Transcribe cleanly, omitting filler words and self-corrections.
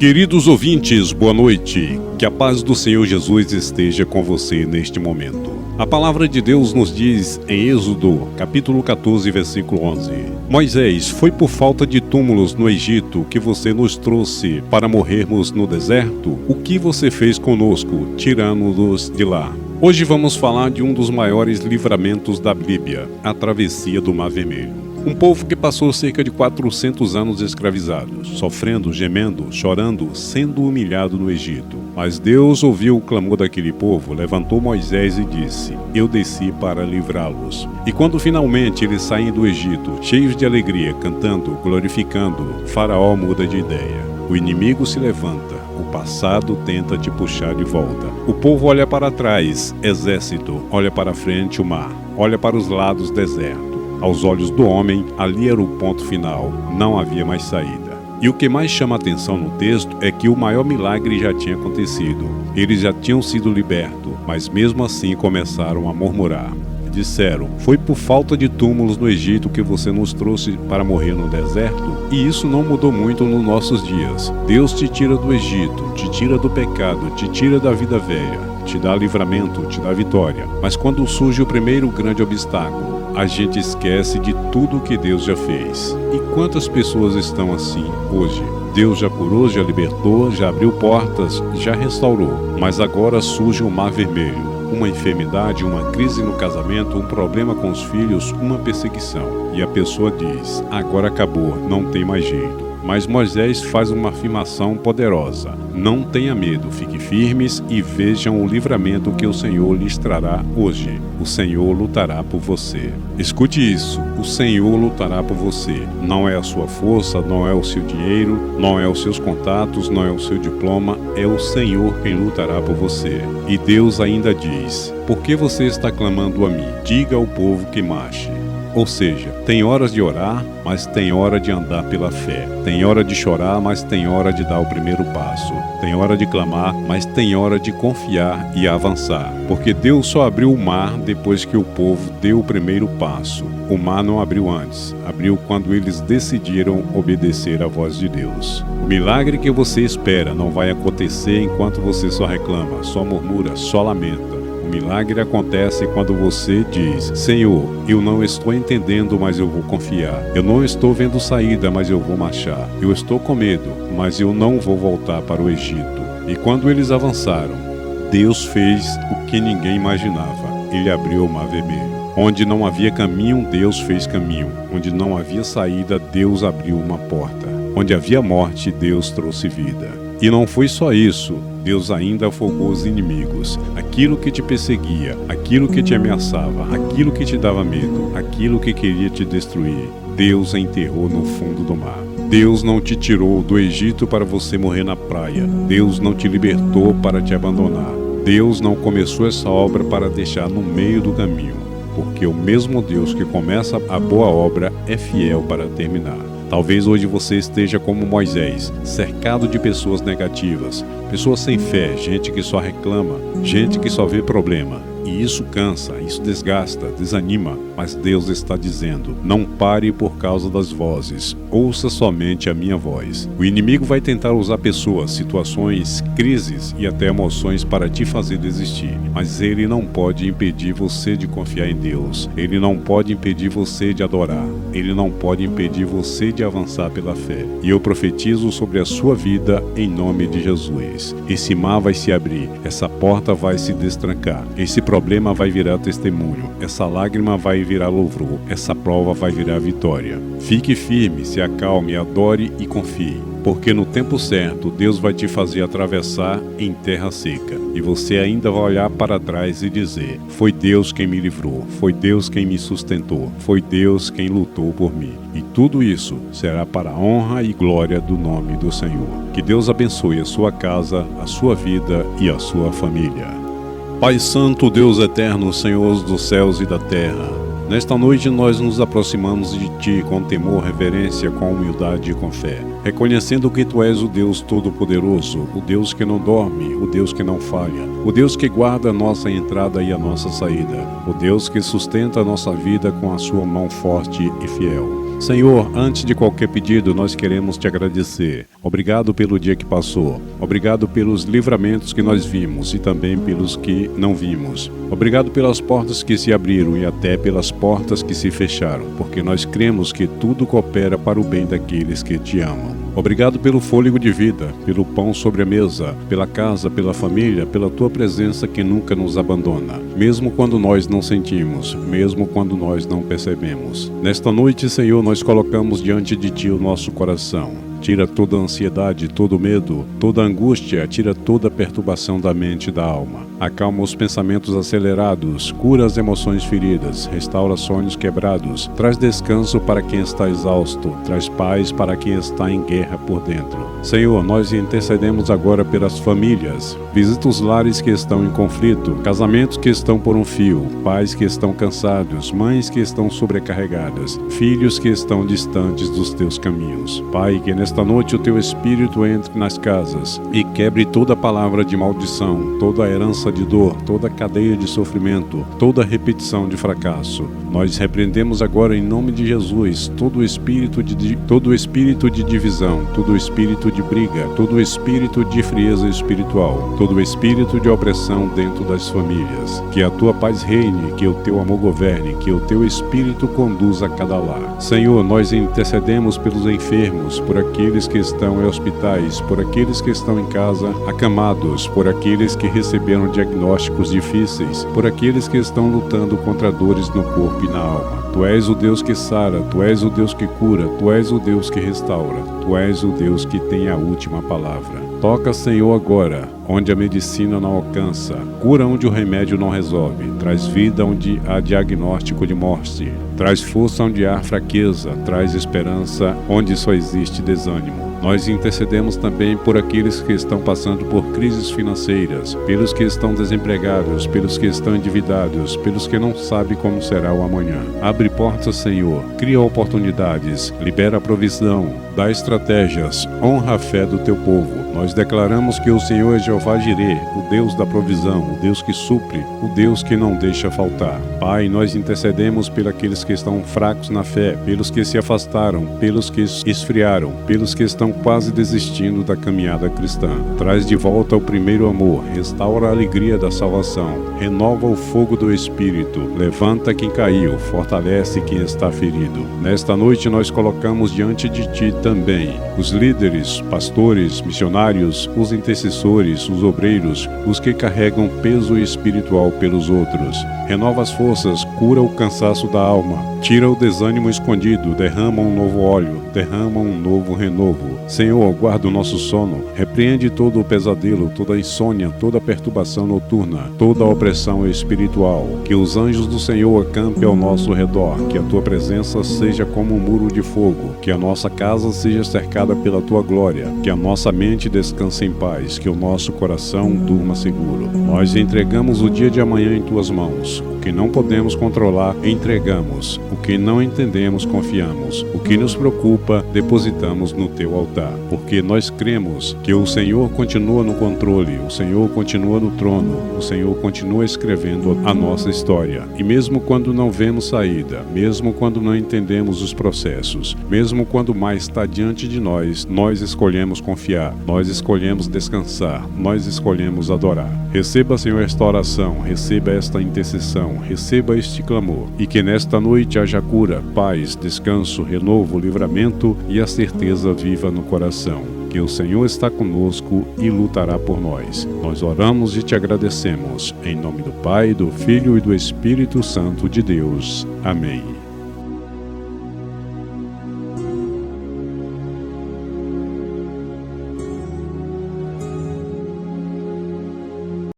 Queridos ouvintes, boa noite. Que a paz do Senhor Jesus esteja com você neste momento. A palavra de Deus nos diz em Êxodo, capítulo 14, versículo 11: Moisés, foi por falta de túmulos no Egito que você nos trouxe para morrermos no deserto? O que você fez conosco, tirando-nos de lá? Hoje vamos falar de um dos maiores livramentos da Bíblia, a travessia do Mar Vermelho. Um povo que passou cerca de 400 anos escravizados, sofrendo, gemendo, chorando, sendo humilhado no Egito. Mas Deus ouviu o clamor daquele povo, levantou Moisés e disse: Eu desci para livrá-los. E quando finalmente eles saem do Egito, cheios de alegria, cantando, glorificando, Faraó muda de ideia. O inimigo se levanta, o passado tenta te puxar de volta. O povo olha para trás, exército, olha para frente, o mar, olha para os lados, deserto. Aos olhos do homem, ali era o ponto final, não havia mais saída. E o que mais chama a atenção no texto é que o maior milagre já tinha acontecido. Eles já tinham sido libertos, mas mesmo assim começaram a murmurar. Disseram: foi por falta de túmulos no Egito que você nos trouxe para morrer no deserto? E isso não mudou muito nos nossos dias. Deus te tira do Egito, te tira do pecado, te tira da vida velha, te dá livramento, te dá vitória. Mas quando surge o primeiro grande obstáculo, a gente esquece de tudo o que Deus já fez. E quantas pessoas estão assim hoje? Deus já curou, já libertou, já abriu portas, já restaurou. Mas agora surge o Mar Vermelho. Uma enfermidade, uma crise no casamento, um problema com os filhos, uma perseguição. E a pessoa diz: agora acabou, não tem mais jeito. Mas Moisés faz uma afirmação poderosa: não tenha medo, fique firmes e vejam o livramento que o Senhor lhes trará hoje. O Senhor lutará por você. Escute isso: o Senhor lutará por você. Não é a sua força, não é o seu dinheiro, não é os seus contatos, não é o seu diploma, é o Senhor quem lutará por você. E Deus ainda diz: por que você está clamando a mim? Diga ao povo que marche. Ou seja, tem horas de orar, mas tem hora de andar pela fé. Tem hora de chorar, mas tem hora de dar o primeiro passo. Tem hora de clamar, mas tem hora de confiar e avançar. Porque Deus só abriu o mar depois que o povo deu o primeiro passo. O mar não abriu antes. Abriu quando eles decidiram obedecer à voz de Deus. O milagre que você espera não vai acontecer enquanto você só reclama, só murmura, só lamenta. O milagre acontece quando você diz: Senhor, eu não estou entendendo, mas eu vou confiar. Eu não estou vendo saída, mas eu vou marchar. Eu estou com medo, mas eu não vou voltar para o Egito. E quando eles avançaram, Deus fez o que ninguém imaginava. Ele abriu o Mar Vermelho. Onde não havia caminho, Deus fez caminho. Onde não havia saída, Deus abriu uma porta. Onde havia morte, Deus trouxe vida. E não foi só isso, Deus ainda afogou os inimigos, aquilo que te perseguia, aquilo que te ameaçava, aquilo que te dava medo, aquilo que queria te destruir. Deus a enterrou no fundo do mar. Deus não te tirou do Egito para você morrer na praia. Deus não te libertou para te abandonar. Deus não começou essa obra para deixar no meio do caminho, porque o mesmo Deus que começa a boa obra é fiel para terminar. Talvez hoje você esteja como Moisés, cercado de pessoas negativas, pessoas sem fé, gente que só reclama, gente que só vê problema. E isso cansa, isso desgasta, desanima, mas Deus está dizendo: não pare por causa das vozes, ouça somente a minha voz. O inimigo vai tentar usar pessoas, situações, crises e até emoções para te fazer desistir, mas ele não pode impedir você de confiar em Deus, ele não pode impedir você de adorar, ele não pode impedir você de avançar pela fé. E eu profetizo sobre a sua vida em nome de Jesus. Esse mar vai se abrir, essa porta vai se destrancar, esse problema vai virar testemunho, essa lágrima vai virar louvor, essa prova vai virar vitória. Fique firme, se acalme, adore e confie, porque no tempo certo Deus vai te fazer atravessar em terra seca, e você ainda vai olhar para trás e dizer: foi Deus quem me livrou, foi Deus quem me sustentou, foi Deus quem lutou por mim. E tudo isso será para a honra e glória do nome do Senhor. Que Deus abençoe a sua casa, a sua vida e a sua família. Pai Santo, Deus Eterno, Senhor dos céus e da terra, nesta noite nós nos aproximamos de Ti com temor, reverência, com humildade e com fé, reconhecendo que Tu és o Deus Todo-Poderoso, o Deus que não dorme, o Deus que não falha, o Deus que guarda a nossa entrada e a nossa saída, o Deus que sustenta a nossa vida com a Sua mão forte e fiel. Senhor, antes de qualquer pedido, nós queremos te agradecer. Obrigado pelo dia que passou. Obrigado pelos livramentos que nós vimos e também pelos que não vimos. Obrigado pelas portas que se abriram e até pelas portas que se fecharam, porque nós cremos que tudo coopera para o bem daqueles que te amam. Obrigado pelo fôlego de vida, pelo pão sobre a mesa, pela casa, pela família, pela tua presença que nunca nos abandona, mesmo quando nós não sentimos, mesmo quando nós não percebemos. Nesta noite, Senhor, nós colocamos diante de ti o nosso coração. Tira toda a ansiedade, todo o medo, toda a angústia, tira toda a perturbação da mente e da alma. Acalma os pensamentos acelerados, cura as emoções feridas, restaura sonhos quebrados, traz descanso para quem está exausto, traz paz para quem está em guerra por dentro. Senhor, nós intercedemos agora pelas famílias. Visita os lares que estão em conflito, casamentos que estão por um fio, pais que estão cansados, mães que estão sobrecarregadas, filhos que estão distantes dos teus caminhos. Pai, que nesta noite o teu Espírito entre nas casas e quebre toda palavra de maldição, toda herança de dor, toda cadeia de sofrimento, toda repetição de fracasso. Nós repreendemos agora em nome de Jesus todo espírito de divisão, todo espírito de briga, todo espírito de frieza espiritual, todo espírito de opressão dentro das famílias. Que a tua paz reine, que o teu amor governe, que o teu Espírito conduza a cada lar. Senhor, nós intercedemos pelos enfermos, por aqueles que estão em hospitais, por aqueles que estão em casa acamados, por aqueles que receberam diagnósticos difíceis, por aqueles que estão lutando contra dores no corpo e na alma. Tu és o Deus que sara, Tu és o Deus que cura, Tu és o Deus que restaura, Tu és o Deus que tem a última palavra. Toca, Senhor, agora, onde a medicina não alcança, cura onde o remédio não resolve, traz vida onde há diagnóstico de morte, traz força onde há fraqueza, traz esperança onde só existe desânimo. Nós intercedemos também por aqueles que estão passando por crises financeiras, pelos que estão desempregados, pelos que estão endividados, pelos que não sabem como será o amanhã. Abre portas, Senhor, cria oportunidades, libera a provisão, dá estratégias, honra a fé do teu povo. Nós declaramos que o Senhor é Jeová Jirê, o Deus da provisão, o Deus que supre, o Deus que não deixa faltar. Pai, nós intercedemos pelos aqueles que estão fracos na fé, pelos que se afastaram, pelos que esfriaram, pelos que estão quase desistindo da caminhada cristã. Traz de volta o primeiro amor, restaura a alegria da salvação, renova o fogo do Espírito, levanta quem caiu, fortalece quem está ferido. Nesta noite nós colocamos diante de ti também os líderes, pastores, missionários, os intercessores, os obreiros, os que carregam peso espiritual pelos outros. Renova as forças, cura o cansaço da alma, tira o desânimo escondido, derrama um novo óleo, derrama um novo renovo. Senhor, guarda o nosso sono, repreende todo o pesadelo, toda a insônia, toda a perturbação noturna, toda a opressão espiritual. Que os anjos do Senhor acampem ao nosso redor, que a tua presença seja como um muro de fogo, que a nossa casa seja cercada pela tua glória, que a nossa mente descanse em paz, que o nosso coração durma seguro. Nós entregamos o dia de amanhã em tuas mãos. O que não podemos controlar, entregamos. O que não entendemos, confiamos. O que nos preocupa, depositamos no teu altar. Porque nós cremos que o Senhor continua no controle, o Senhor continua no trono, o Senhor continua escrevendo a nossa história. E mesmo quando não vemos saída, mesmo quando não entendemos os processos, mesmo quando mais está diante de nós, nós escolhemos confiar, nós escolhemos descansar, nós escolhemos adorar. Receba, Senhor, esta oração, receba esta intercessão, receba este clamor, e que nesta noite haja cura, paz, descanso, renovo, livramento e a certeza viva no coração, que o Senhor está conosco e lutará por nós. Nós oramos e te agradecemos, em nome do Pai, do Filho e do Espírito Santo de Deus. Amém.